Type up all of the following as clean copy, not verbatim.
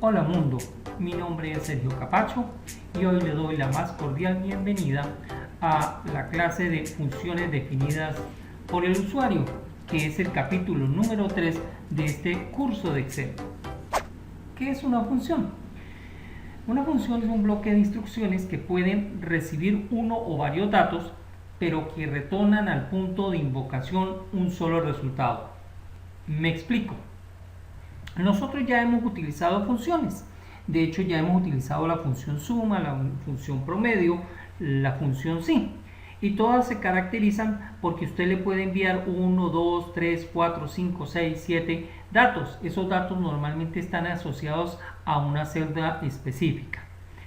Hola mundo, mi nombre es Sergio Capacho y hoy le doy la más cordial bienvenida a la clase de funciones definidas por el usuario, que es el capítulo número 3 de este curso de Excel. ¿Qué es una función? Una función es un bloque de instrucciones que pueden recibir uno o varios datos, pero que retornan al punto de invocación un solo resultado. Me explico. Nosotros ya hemos utilizado funciones. De hecho, ya hemos utilizado la función suma, la función promedio, la función sí. Y todas se caracterizan porque usted le puede enviar 1, 2, 3, 4, 5, 6, 7 datos. Esos datos normalmente están asociados a una celda específica.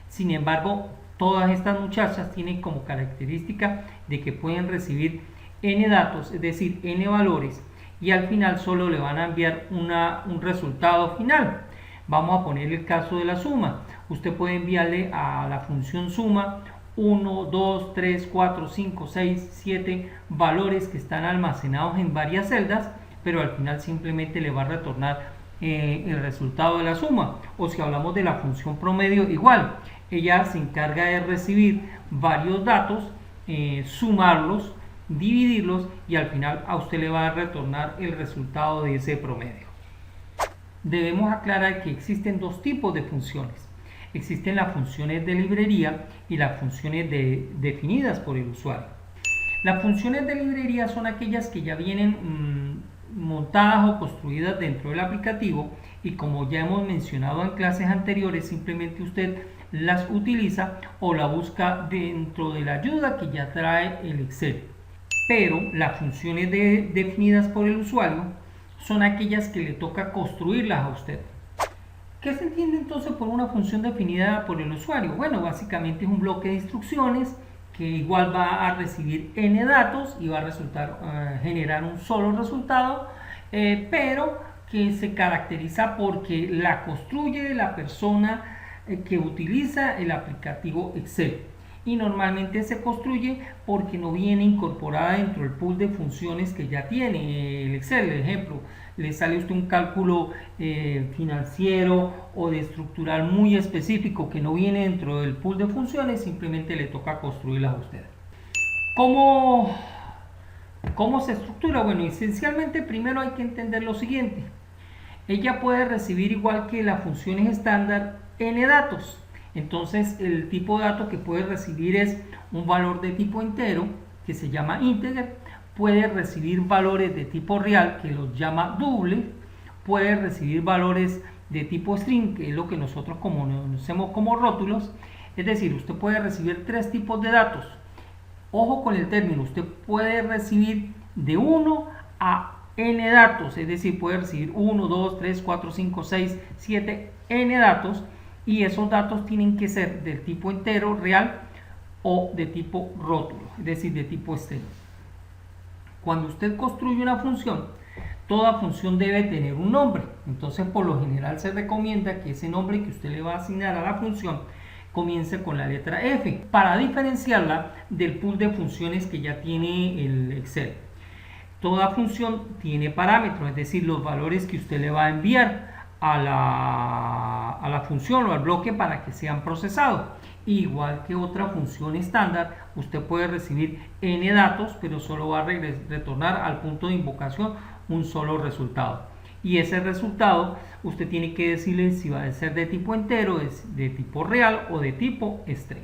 Sin embargo, todas estas muchachas tienen como característica de que pueden recibir n datos, es decir, n valores, y al final solo le van a enviar un resultado final. Vamos a poner el caso de la suma. Usted puede enviarle a la función suma 1, 2, 3, 4, 5, 6, 7 valores que están almacenados en varias celdas, pero al final simplemente le va a retornar el resultado de la suma. O si hablamos de la función promedio, igual, ella se encarga de recibir varios datos, sumarlos, dividirlos y al final a usted le va a retornar el resultado de ese promedio. Debemos aclarar que existen dos tipos de funciones. Existen las funciones de librería y las funciones definidas por el usuario. Las funciones de librería son aquellas que ya vienen montadas o construidas dentro del aplicativo y, como ya hemos mencionado en clases anteriores, simplemente usted las utiliza o la busca dentro de la ayuda que ya trae el Excel. Pero las funciones definidas por el usuario son aquellas que le toca construirlas a usted. ¿Qué se entiende entonces por una función definida por el usuario? Bueno, básicamente es un bloque de instrucciones que igual va a recibir n datos y va a generar un solo resultado, pero que se caracteriza porque la construye la persona que utiliza el aplicativo Excel. Y normalmente se construye porque no viene incorporada dentro del pool de funciones que ya tiene el Excel. Por ejemplo, le sale a usted un cálculo financiero o de estructural muy específico que no viene dentro del pool de funciones, simplemente le toca construirlas a usted. ¿Cómo se estructura? Bueno, esencialmente primero hay que entender lo siguiente. Ella puede recibir, igual que las funciones estándar, n datos. Entonces el tipo de dato que puede recibir es un valor de tipo entero que se llama integer, puede recibir valores de tipo real que los llama double, puede recibir valores de tipo string, que es lo que nosotros conocemos como rótulos. Es decir, usted puede recibir tres tipos de datos. Ojo con el término, usted puede recibir de 1 a n datos, es decir, puede recibir 1, 2, 3, 4, 5, 6, 7 n datos. Y esos datos tienen que ser del tipo entero, real o de tipo rótulo, es decir, de tipo string. Cuando usted construye una función, toda función debe tener un nombre. Entonces, por lo general se recomienda que ese nombre que usted le va a asignar a la función comience con la letra F para diferenciarla del pool de funciones que ya tiene el Excel. Toda función tiene parámetros, es decir, los valores que usted le va a enviar a la función o al bloque para que sean procesados. Igual que otra función estándar, usted puede recibir n datos, pero solo va a retornar al punto de invocación un solo resultado. Y ese resultado usted tiene que decirle si va a ser de tipo entero, de tipo real o de tipo string.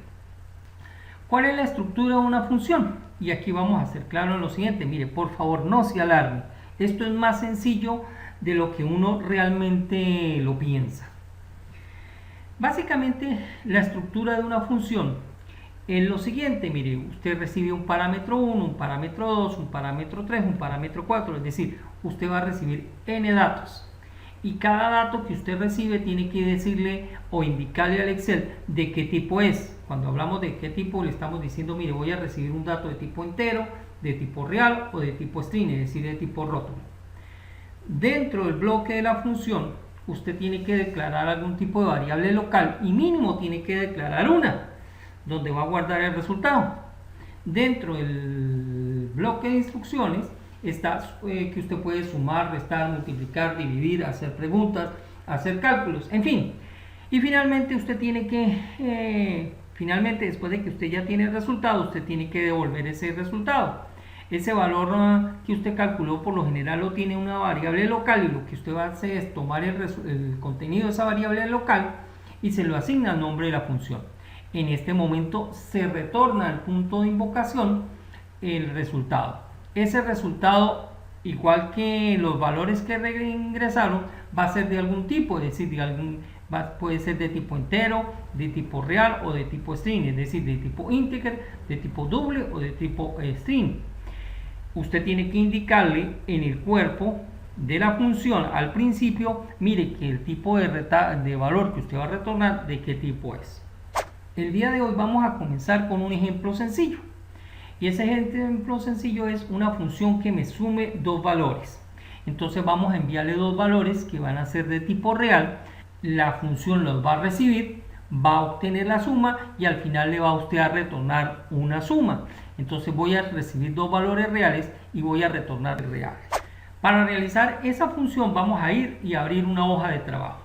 ¿Cuál es la estructura de una función? Y aquí vamos a ser claros en lo siguiente. Mire, por favor, no se alarme. Esto es más sencillo de lo que uno realmente lo piensa. Básicamente, la estructura de una función es lo siguiente. Mire, usted recibe un parámetro 1, un parámetro 2, un parámetro 3, un parámetro 4, es decir, usted va a recibir n datos. Y cada dato que usted recibe tiene que decirle o indicarle al Excel de qué tipo es. Cuando hablamos de qué tipo, le estamos diciendo, mire, voy a recibir un dato de tipo entero, de tipo real o de tipo string, es decir, de tipo rótulo. Dentro del bloque de la función, usted tiene que declarar algún tipo de variable local y mínimo tiene que declarar una, donde va a guardar el resultado. Dentro del bloque de instrucciones está que usted puede sumar, restar, multiplicar, dividir, hacer preguntas, hacer cálculos, en fin. Y finalmente usted tiene que, finalmente después de que usted ya tiene el resultado, usted tiene que devolver ese resultado. Ese valor que usted calculó por lo general lo tiene una variable local, y lo que usted va a hacer es tomar el contenido de esa variable local y se lo asigna al nombre de la función. En este momento se retorna al punto de invocación el resultado. Ese resultado, igual que los valores que ingresaron, va a ser de algún tipo, es decir, puede ser de tipo entero, de tipo real o de tipo string, es decir, de tipo integer, de tipo double o de tipo string. Usted tiene que indicarle en el cuerpo de la función al principio, mire que el tipo de valor que usted va a retornar, de qué tipo es. El día de hoy vamos a comenzar con un ejemplo sencillo. Y ese ejemplo sencillo es una función que me sume dos valores. Entonces vamos a enviarle dos valores que van a ser de tipo real. La función los va a recibir, va a obtener la suma y al final le va a usted a retornar una suma. Entonces voy a recibir dos valores reales y voy a retornar reales. Para realizar esa función vamos a ir y abrir una hoja de trabajo.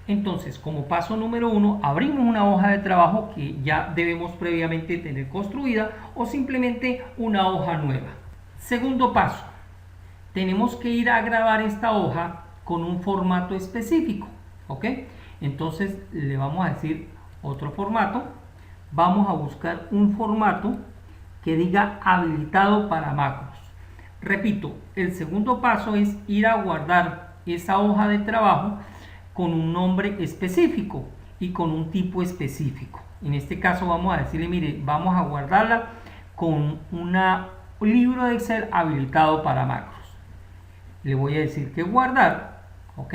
Entonces, como paso número 1, abrimos una hoja de trabajo que ya debemos previamente tener construida o simplemente una hoja nueva. Segundo paso, tenemos que ir a grabar esta hoja con un formato específico, ¿ok? Entonces le vamos a decir otro formato, vamos a buscar un formato que diga habilitado para macros. Repito, el segundo paso es ir a guardar esa hoja de trabajo con un nombre específico y con un tipo específico. En este caso vamos a decirle, mire, vamos a guardarla con un libro de Excel habilitado para macros. Le voy a decir que guardar, ¿ok?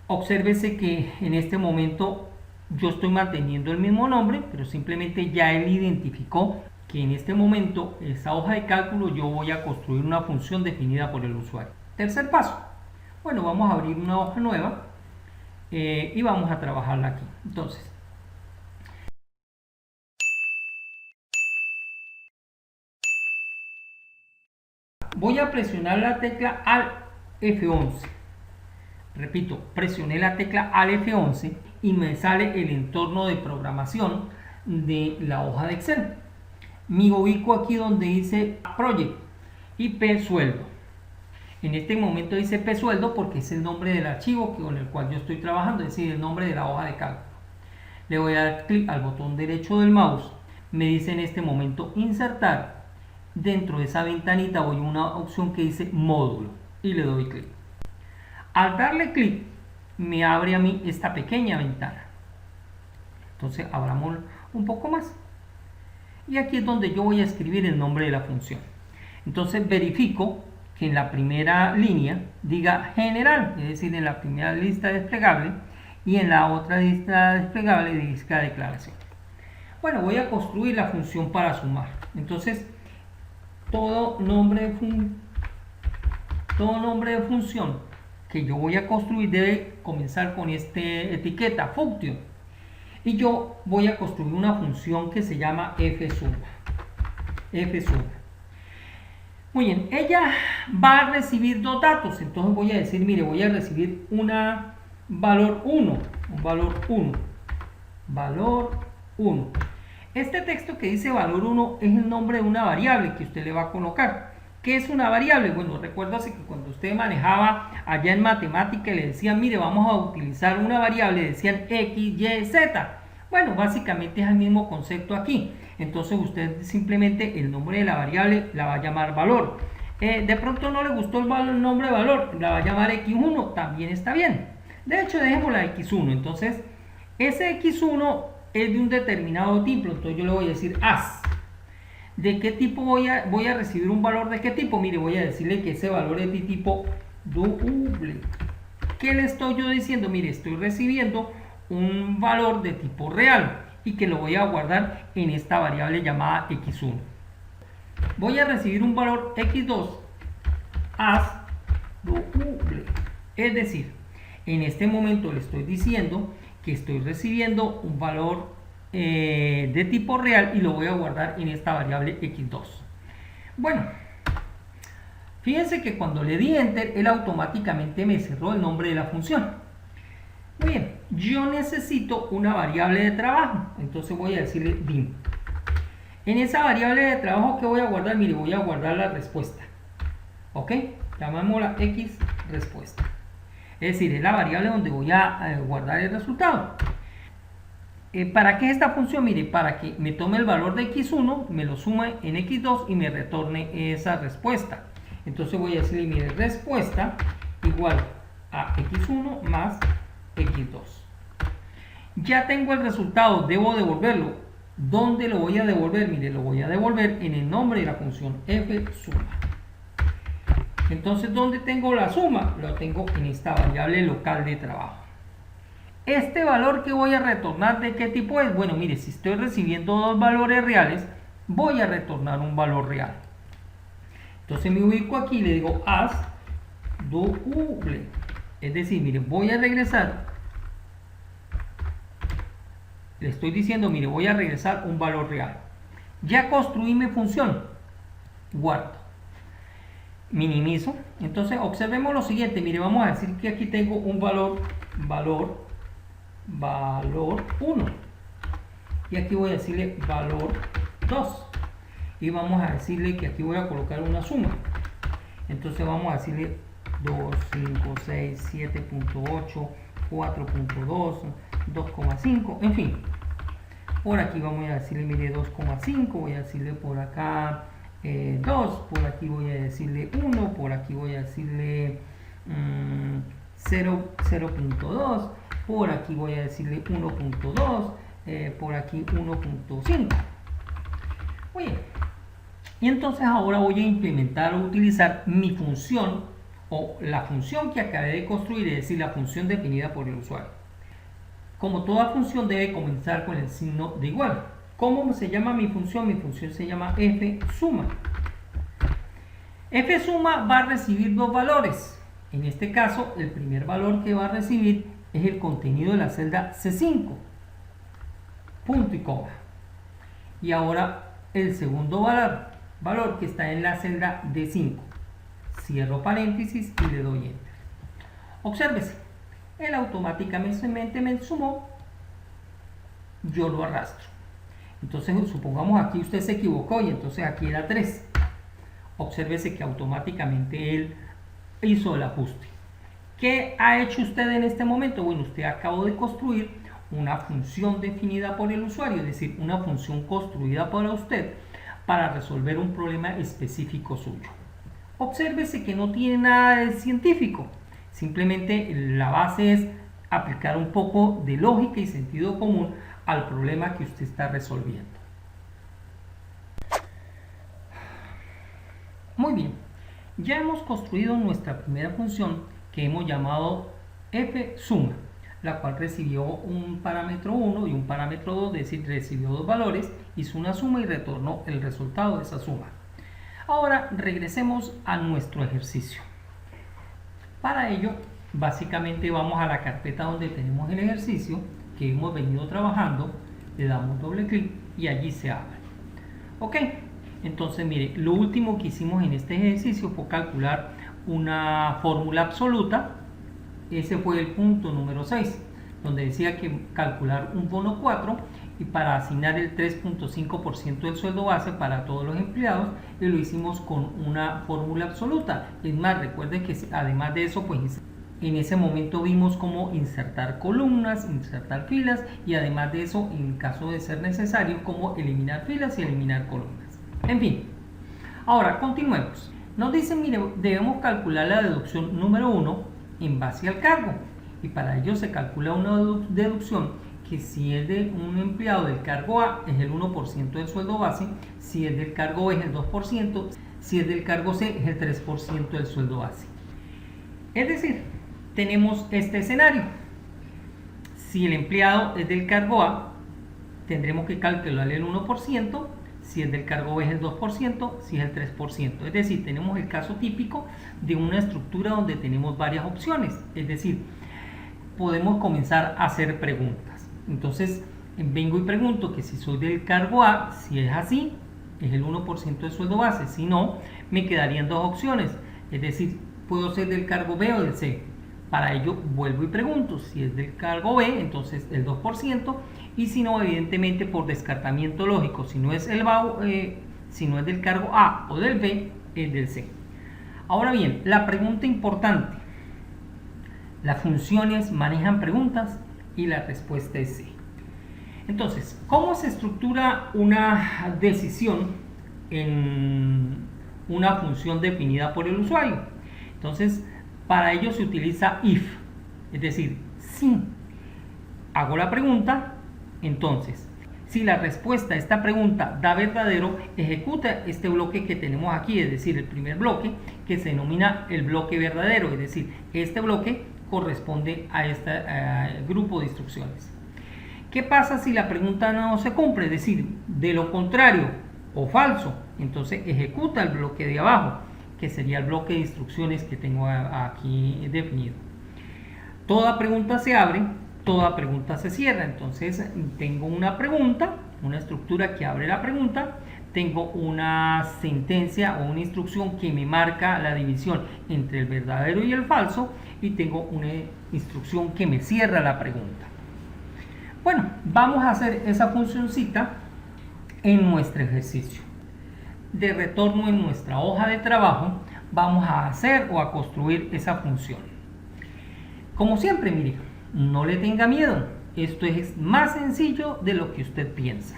Obsérvese que en este momento yo estoy manteniendo el mismo nombre, pero simplemente ya él identificó que en este momento esa hoja de cálculo yo voy a construir una función definida por el usuario. Tercer paso, bueno, vamos a abrir una hoja nueva y vamos a trabajarla aquí. Entonces, voy a presionar la tecla Alt F11. Repito, presioné la tecla Alt F11 y me sale el entorno de programación de la hoja de Excel. Me ubico aquí donde dice Project y P sueldo. En este momento dice P sueldo porque es el nombre del archivo con el cual yo estoy trabajando, es decir, el nombre de la hoja de cálculo. Le voy a dar clic al botón derecho del mouse. Me dice en este momento insertar. Dentro de esa ventanita voy a una opción que dice módulo y le doy clic. Al darle clic me abre a mí esta pequeña ventana. Entonces abramos un poco más. Y aquí es donde yo voy a escribir el nombre de la función. Entonces verifico que en la primera línea diga general, es decir, en la primera lista desplegable, y en la otra lista desplegable diga declaración. Bueno, voy a construir la función para sumar. Entonces, todo nombre de función que yo voy a construir debe comenzar con esta etiqueta function. Y yo voy a construir una función que se llama fsuma. Muy bien, ella va a recibir dos datos. Entonces voy a decir, mire, voy a recibir valor 1. Valor 1. Este texto que dice valor 1 es el nombre de una variable que usted le va a colocar. ¿Qué es una variable? Bueno, recuérdase que cuando usted manejaba allá en matemática le decían, mire, vamos a utilizar una variable, decían X, Y, Z. Bueno, básicamente es el mismo concepto aquí. Entonces usted simplemente el nombre de la variable la va a llamar valor. De pronto no le gustó el nombre de valor, la va a llamar X1, también está bien. De hecho, dejemos la X1. Entonces, ese X1 es de un determinado tipo. Entonces yo le voy a decir as. ¿De qué tipo voy a recibir un valor de qué tipo? Mire, voy a decirle que ese valor es de tipo double. ¿Qué le estoy yo diciendo? Mire, estoy recibiendo un valor de tipo real y que lo voy a guardar en esta variable llamada x1. Voy a recibir un valor x2 as double. Es decir, en este momento le estoy diciendo que estoy recibiendo un valor de tipo real y lo voy a guardar en esta variable x2. Bueno, fíjense que cuando le di enter, él automáticamente me cerró el nombre de la función. Muy bien, yo necesito una variable de trabajo, entonces voy a decirle dim. En esa variable de trabajo que voy a guardar, mire, voy a guardar la respuesta. ¿Ok? Llamémosla x respuesta. Es decir, es la variable donde voy a guardar el resultado. ¿Para qué es esta función? Mire, para que me tome el valor de x1, me lo sume en x2 y me retorne esa respuesta. Entonces voy a decirle, mire, respuesta igual a x1 más x2. Ya tengo el resultado, debo devolverlo. ¿Dónde lo voy a devolver? Mire, lo voy a devolver en el nombre de la función fSuma. Entonces, ¿dónde tengo la suma? Lo tengo en esta variable local de trabajo. Este valor que voy a retornar, ¿de qué tipo es? Bueno, mire, si estoy recibiendo dos valores reales, voy a retornar un valor real. Entonces me ubico aquí y le digo as double. Es decir, mire, voy a regresar. Le estoy diciendo, mire, voy a regresar un valor real. Ya construí mi función. Guardo. Minimizo. Entonces observemos lo siguiente. Mire, vamos a decir que aquí tengo un valor 1. Y aquí voy a decirle valor 2. Y vamos a decirle que aquí voy a colocar una suma. Entonces vamos a decirle 2, 5, 6, 7.8, 4.2, 2,5, en fin. Por aquí vamos a decirle, mire, 2,5, voy a decirle por acá 2, por aquí voy a decirle 1, por aquí voy a decirle 0.2, por aquí voy a decirle 1.2, por aquí 1.5. Muy bien. Y entonces ahora voy a implementar o utilizar mi función o la función que acabé de construir, es decir, la función definida por el usuario. Como toda función debe comenzar con el signo de igual. ¿Cómo se llama mi función? Mi función se llama fSuma. fSuma va a recibir dos valores. En este caso, el primer valor que va a recibir es el contenido de la celda C5. Punto y coma. Y ahora el segundo valor que está en la celda D5. Cierro paréntesis y le doy enter. Obsérvese. Él automáticamente me sumó, yo lo arrastro. Entonces supongamos aquí usted se equivocó y entonces aquí era 3. Obsérvese que automáticamente él hizo el ajuste. ¿Qué ha hecho usted en este momento? Bueno, usted acabó de construir una función definida por el usuario, es decir, una función construida para usted para resolver un problema específico suyo. Obsérvese que no tiene nada de científico. Simplemente la base es aplicar un poco de lógica y sentido común al problema que usted está resolviendo. Muy bien, ya hemos construido nuestra primera función que hemos llamado fSuma, la cual recibió un parámetro 1 y un parámetro 2, es decir, recibió dos valores, hizo una suma y retornó el resultado de esa suma. Ahora regresemos a nuestro ejercicio. Para ello, básicamente vamos a la carpeta donde tenemos el ejercicio que hemos venido trabajando, le damos doble clic y allí se abre. Ok, entonces mire, lo último que hicimos en este ejercicio fue calcular una fórmula absoluta. Ese fue el punto número 6, donde decía que calcular un bono 4 y para asignar el 3.5% del sueldo base para todos los empleados, y lo hicimos con una fórmula absoluta. Es más, recuerden que además de eso, pues en ese momento vimos cómo insertar columnas, insertar filas, y además de eso, en caso de ser necesario, cómo eliminar filas y eliminar columnas. En fin, ahora continuemos. Nos dicen, mire, debemos calcular la deducción número 1 en base al cargo, y para ello se calcula una deducción que si es de un empleado del cargo A es el 1% del sueldo base, si es del cargo B es el 2%, si es del cargo C es el 3% del sueldo base. Es decir, tenemos este escenario. Si el empleado es del cargo A, tendremos que calcularle el 1%, si es del cargo B es el 2%, si es el 3%. Es decir, tenemos el caso típico de una estructura donde tenemos varias opciones. Es decir, podemos comenzar a hacer preguntas. Entonces vengo y pregunto que si soy del cargo A, si es así, es el 1% del sueldo base. Si no, me quedarían dos opciones. Es decir, puedo ser del cargo B o del C. Para ello vuelvo y pregunto, si es del cargo B, entonces el 2%, y si no, evidentemente por descartamiento lógico, si no es del cargo A o del B, es del C. Ahora bien, la pregunta importante, las funciones manejan preguntas y la respuesta es C. Entonces, ¿cómo se estructura una decisión en una función definida por el usuario? Entonces, para ello se utiliza if, es decir, si hago la pregunta, entonces, si la respuesta a esta pregunta da verdadero, ejecuta este bloque que tenemos aquí, es decir, el primer bloque, que se denomina el bloque verdadero, es decir, este bloque corresponde a este grupo de instrucciones. ¿Qué pasa si la pregunta no se cumple? Es decir, de lo contrario o falso, entonces ejecuta el bloque de abajo, que sería el bloque de instrucciones que tengo aquí definido. Toda pregunta se abre, toda pregunta se cierra. Entonces tengo una pregunta, una estructura que abre la pregunta, tengo una sentencia o una instrucción que me marca la división entre el verdadero y el falso, y tengo una instrucción que me cierra la pregunta. Bueno, vamos a hacer esa funcioncita en nuestro ejercicio. De retorno en nuestra hoja de trabajo, vamos a hacer o a construir esa función. Como siempre, mire, no le tenga miedo. Esto es más sencillo de lo que usted piensa.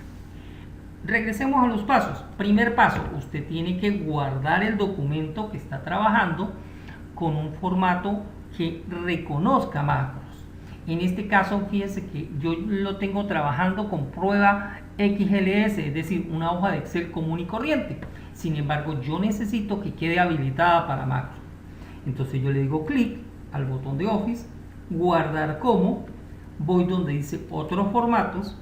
Regresemos a los pasos. Primer paso, usted tiene que guardar el documento que está trabajando con un formato que reconozca macros. En este caso, fíjense que yo lo tengo trabajando con prueba XLS, es decir, una hoja de Excel común y corriente. Sin embargo, yo necesito que quede habilitada para macros. Entonces yo le digo clic al botón de Office, guardar como, voy donde dice otros formatos,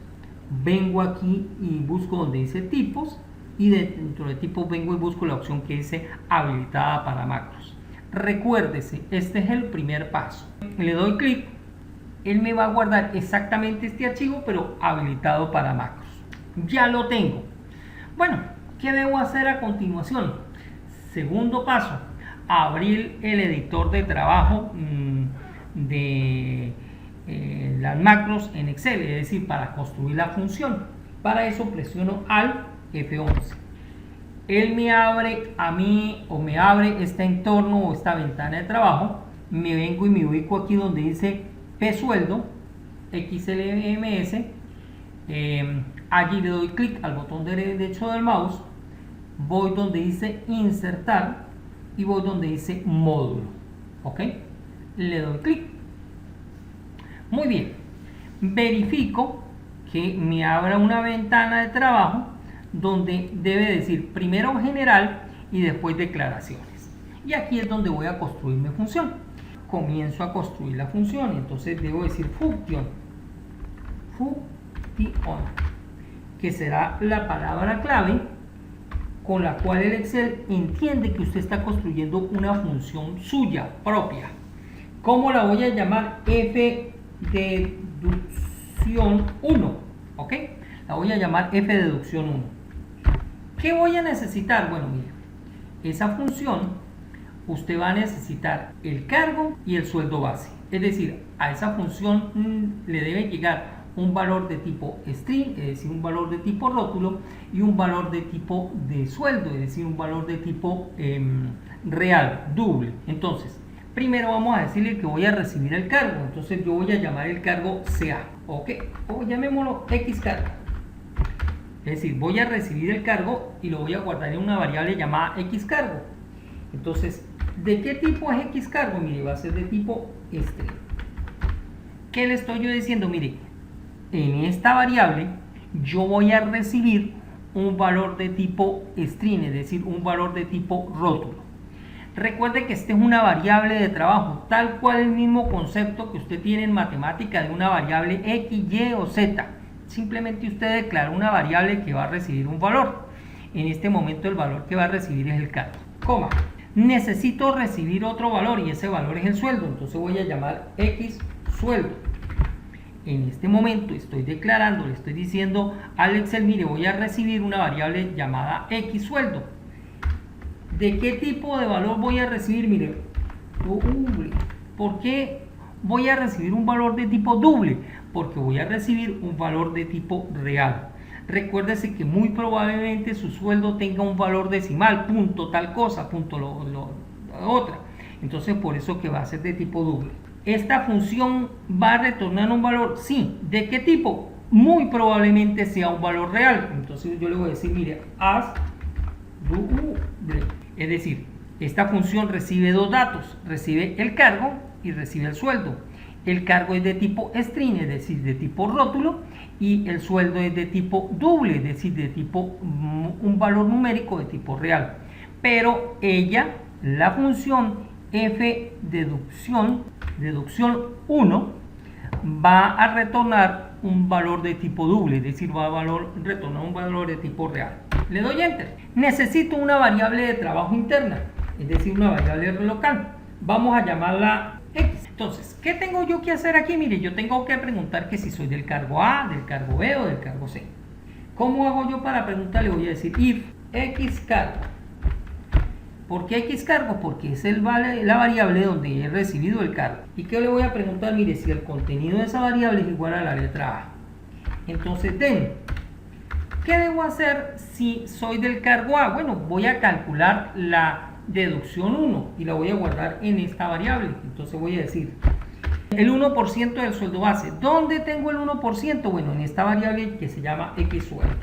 vengo aquí y busco donde dice tipos, y dentro de tipos vengo y busco la opción que dice habilitada para macros. Recuérdese, este es el primer paso. Le doy clic, él me va a guardar exactamente este archivo, pero habilitado para macros. Ya lo tengo. Bueno, ¿qué debo hacer a continuación? Segundo paso, abrir el editor de trabajo de las macros en Excel, es decir, para construir la función. Para eso presiono Alt F11. Él me abre a mí, o me abre este entorno o esta ventana de trabajo. Me vengo y me ubico aquí donde dice P sueldo, XLMS. Allí le doy clic al botón derecho del mouse, voy donde dice insertar y voy donde dice módulo. Ok, le doy clic. Muy bien, verifico que me abra una ventana de trabajo donde debe decir primero general y después declaraciones, y aquí es donde voy a construir mi función. Comienzo a construir la función, entonces debo decir function, que será la palabra clave con la cual el Excel entiende que usted está construyendo una función suya propia. ¿Cómo la voy a llamar? F deducción 1, ¿ok? La voy a llamar F deducción 1. ¿Qué voy a necesitar? Bueno, mire, esa función usted va a necesitar el cargo y el sueldo base. Es decir, a esa función le debe llegar un valor de tipo string, es decir, un valor de tipo rótulo, y un valor de tipo de sueldo, es decir, un valor de tipo real, doble. Entonces, primero vamos a decirle que voy a recibir el cargo. Entonces yo voy a llamar el cargo CA, ¿ok? O llamémoslo X cargo. Es decir, voy a recibir el cargo y lo voy a guardar en una variable llamada X cargo. Entonces, ¿de qué tipo es X cargo? Mire, va a ser de tipo string. ¿Qué le estoy yo diciendo? Mire, en esta variable yo voy a recibir un valor de tipo string, es decir, un valor de tipo rótulo. Recuerde que esta es una variable de trabajo, tal cual el mismo concepto que usted tiene en matemática de una variable X, Y o Z. Simplemente usted declara una variable que va a recibir un valor. En este momento el valor que va a recibir es el cargo, coma. Necesito recibir otro valor y ese valor es el sueldo, entonces voy a llamar X sueldo. En este momento estoy declarando, le estoy diciendo al Excel, mire, voy a recibir una variable llamada X sueldo. ¿De qué tipo de valor voy a recibir? Mire, ¿Por qué voy a recibir un valor de tipo doble? Porque voy a recibir un valor de tipo real. Recuérdese que muy probablemente su sueldo tenga un valor decimal, punto tal cosa, punto otra. Entonces por eso que va a ser de tipo doble. ¿Esta función va a retornar un valor? Sí. ¿De qué tipo? Muy probablemente sea un valor real. Entonces yo le voy a decir, mire, as doble. Es decir, esta función recibe dos datos. Recibe el cargo y recibe el sueldo. El cargo es de tipo string, es decir, de tipo rótulo, y el sueldo es de tipo doble, es decir, de tipo un valor numérico de tipo real. Pero ella, la función f deducción 1, va a retornar un valor de tipo doble, es decir, va a retornar un valor de tipo real. Le doy enter. Necesito una variable de trabajo interna, es decir, una variable local. Vamos a llamarla X. Entonces, ¿qué tengo yo que hacer aquí? Mire, yo tengo que preguntar que si soy del cargo A, del cargo B o del cargo C. ¿Cómo hago yo para preguntarle? Voy a decir if X cargo. ¿Por qué X cargo? Porque es la variable donde he recibido el cargo. ¿Y qué le voy a preguntar? Mire, si el contenido de esa variable es igual a la letra A. Entonces, ¿qué debo hacer si soy del cargo A? Bueno, voy a calcular la deducción 1 y la voy a guardar en esta variable. Entonces voy a decir el 1% del sueldo base. ¿Dónde tengo el 1%? Bueno, en esta variable que se llama X sueldo.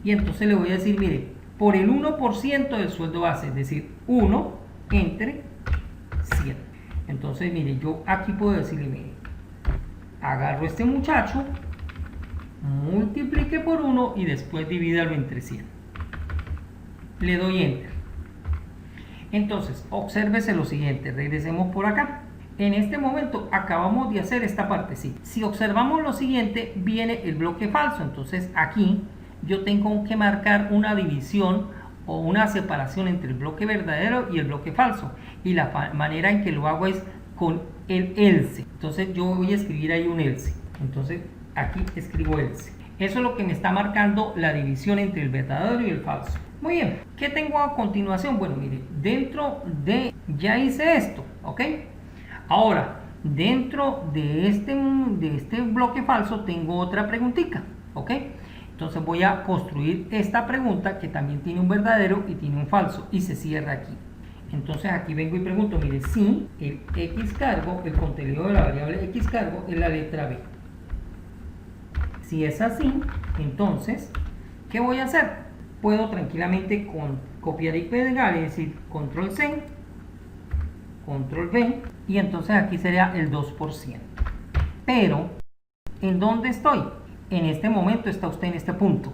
Y entonces le voy a decir, mire, por el 1% del sueldo base, es decir, 1 entre 100. Entonces, mire, yo aquí puedo decirle, mire, agarro este muchacho, multiplique por 1 y después divídalo entre 100. Le doy enter. Entonces, obsérvese lo siguiente, regresemos por acá. En este momento acabamos de hacer esta parte, sí. Si observamos lo siguiente, viene el bloque falso. Entonces aquí yo tengo que marcar una división o una separación entre el bloque verdadero y el bloque falso. Y la manera en que lo hago es con el else. Entonces yo voy a escribir ahí un else. Entonces aquí escribo else. Eso es lo que me está marcando la división entre el verdadero y el falso. Muy bien, ¿qué tengo a continuación? Bueno, mire, dentro de, ya hice esto, ¿ok? Ahora, dentro de este bloque falso tengo otra preguntita, ¿ok? Entonces voy a construir esta pregunta que también tiene un verdadero y tiene un falso y se cierra aquí. Entonces aquí vengo y pregunto, mire, si el X cargo, el contenido de la variable X cargo es la letra B. Si es así, entonces, ¿qué voy a hacer? Puedo tranquilamente copiar y pegar, es decir, control C, control V, y entonces aquí sería el 2%. Pero, ¿en dónde estoy? En este momento está usted en este punto.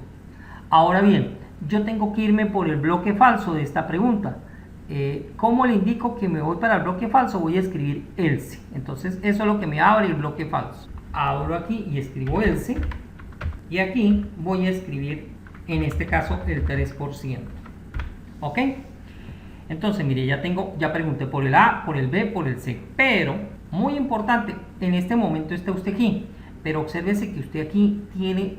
Ahora bien, yo tengo que irme por el bloque falso de esta pregunta. ¿Cómo le indico que me voy para el bloque falso? Voy a escribir else. Entonces, eso es lo que me abre el bloque falso. Abro aquí y escribo else. Y aquí voy a escribir, en este caso, el 3%. ¿Ok? Entonces, mire, ya pregunté por el A, por el B, por el C. Pero, muy importante, en este momento está usted aquí. Pero obsérvese que usted aquí tiene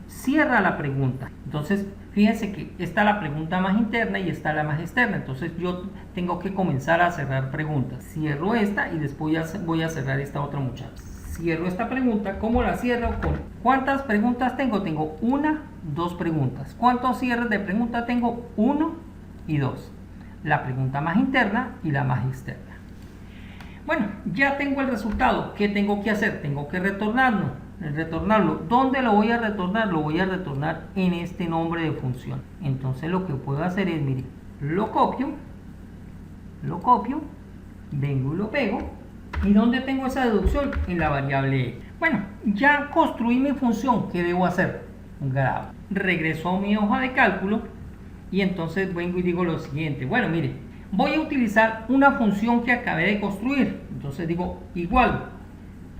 cierra la pregunta. Entonces, fíjense que está la pregunta más interna y está la más externa. Entonces, yo tengo que comenzar a cerrar preguntas. Cierro esta y después voy a cerrar esta otra, muchachos. Cierro esta pregunta. ¿Cómo la cierro? ¿Cuántas preguntas tengo? Tengo 1, 2 preguntas. ¿Cuántos cierres de pregunta tengo? 1 y 2. La pregunta más interna y la más externa. Bueno, ya tengo el resultado. ¿Qué tengo que hacer? Tengo que retornarlo. ¿Dónde lo voy a retornar? Lo voy a retornar en este nombre de función. Entonces lo que puedo hacer es, mire, lo copio, vengo y lo pego. ¿Y dónde tengo esa deducción? En la variable X. Bueno, ya construí mi función. ¿Qué debo hacer? Grabo. Regreso a mi hoja de cálculo y entonces vengo y digo lo siguiente. Bueno, mire, voy a utilizar una función que acabé de construir. Entonces digo igual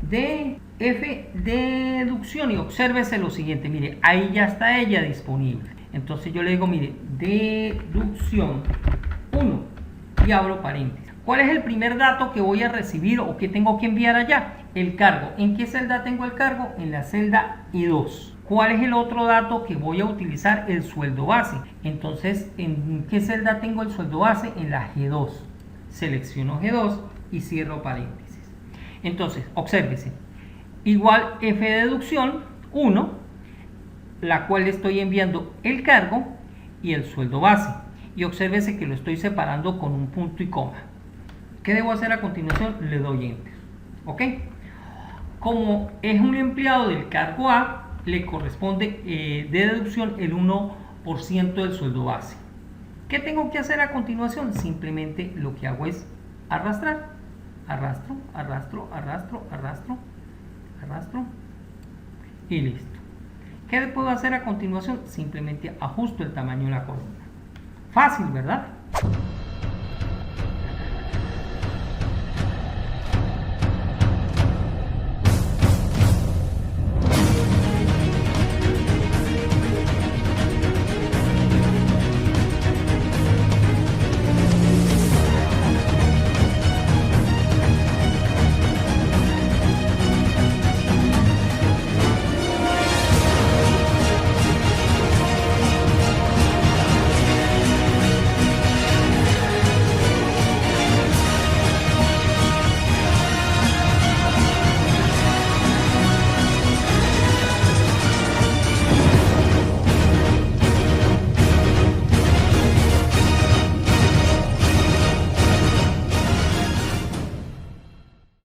de f deducción y obsérvese lo siguiente. Mire, ahí ya está ella disponible. Entonces yo le digo, mire, deducción 1 y abro paréntesis. ¿Cuál es el primer dato que voy a recibir o que tengo que enviar allá? El cargo. ¿En qué celda tengo el cargo? En la celda I2. ¿Cuál es el otro dato que voy a utilizar? El sueldo base. Entonces, ¿en qué celda tengo el sueldo base? En la G2. Selecciono G2 y cierro paréntesis. Entonces, obsérvese, igual f de deducción 1, la cual estoy enviando el cargo y el sueldo base. Y obsérvese que lo estoy separando con un punto y coma. ¿Qué debo hacer a continuación? Le doy enter. ¿Ok? Como es un empleado del cargo A, le corresponde de deducción el 1% del sueldo base. ¿Qué tengo que hacer a continuación? Simplemente lo que hago es arrastrar. Arrastro, arrastro, arrastro, arrastro, arrastro y listo. ¿Qué puedo hacer a continuación? Simplemente ajusto el tamaño de la columna. Fácil, ¿verdad?